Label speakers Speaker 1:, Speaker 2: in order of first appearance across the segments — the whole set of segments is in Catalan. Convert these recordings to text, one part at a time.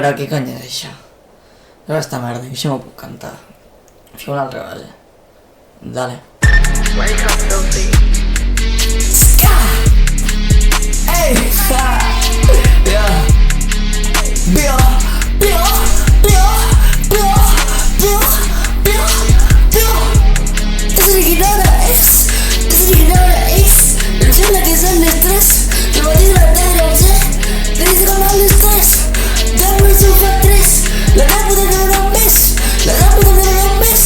Speaker 1: Però què cony és això? Però esta merda, que això m'ho puc cantar. Fem una altra base. Dale.
Speaker 2: Wake up, filthy.
Speaker 1: Ska! Ey! Ha! Yeah! Bio! Bio! Bio! Bio! Bio! Bio! Bio! Es original X! Es original X! El chela que sale estrés. Te va a decir la tele, no sé. Te dice con el estrés. Dame el sofá 3. La tapo de un mes. La tapo de un mes.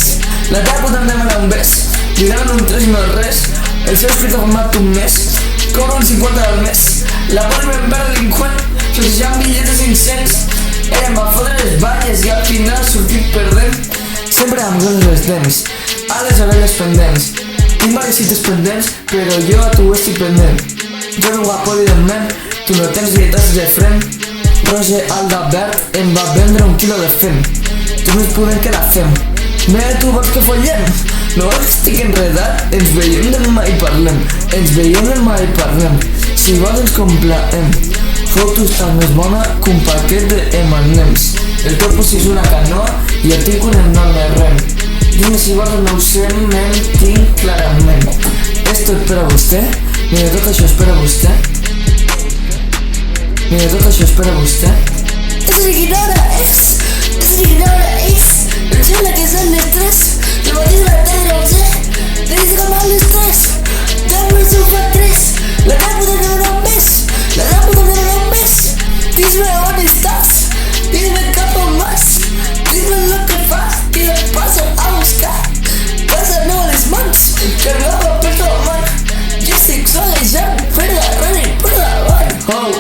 Speaker 1: La tapo també me un bes. Lligant un 3 no és res. El seu escrit ha format un mes. Cobro un 50 al mes. La poli ben per delinqüent. Sortejant bitllets de 500. Ella em va fotre les banyes i al final sortit perdent. Sempre amb grosses les dents. A les orelles pendents. Tinc diverses cites pendents, però jo a tu estic pendent. Jo vengo a poli del ment. Tu no tens dietes de fren. Roger Aldabert em va vendre un quilo de fem. Tu més pudent que la fem. Mira, tu vols que follem? No estic enredat, ens veiem demà i parlem. Ens veiem demà i parlem. Si vols ens complaem. Tu estàs més bona que un paquet de M&M's. El teu si és una canoa i el tinc un enorme rem. Dime si vols el meu semen, tinc clarament. Esto és per a vostè? Mira, tot això és per a vostè. Mira, tot això és per a vostè. Es original X, es original X. El chela que sale estrés. Te va a decir la tele, no sé. Te dice con el estrés. Dame el sofá 3. La tapo de un mes. La tapo de un mes. Dime dónde estás. Dime capo más. Dime lo que fas. Y le paso a buscar. Pasa no les mans. Cargado per la man. Yo estic sola i ja perda, running per davant. Oh.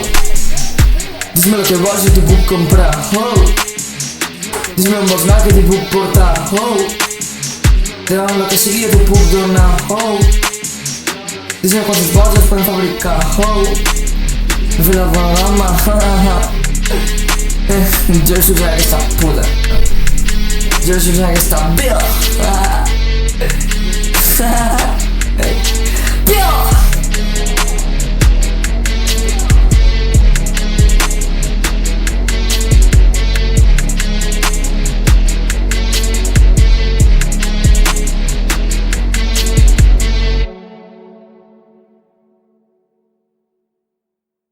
Speaker 1: Dime lo que vols i t'ho puc comprar. Oh. Dime on vols anar que t'hi puc portar. Oh. Davant lo que sigui t'ho puc donar. Oh. Dime quantes vols es poden fabricar. Oh. He fet la bona dama. Jo he sortit aquesta puta. Jo he sortit aquesta vida.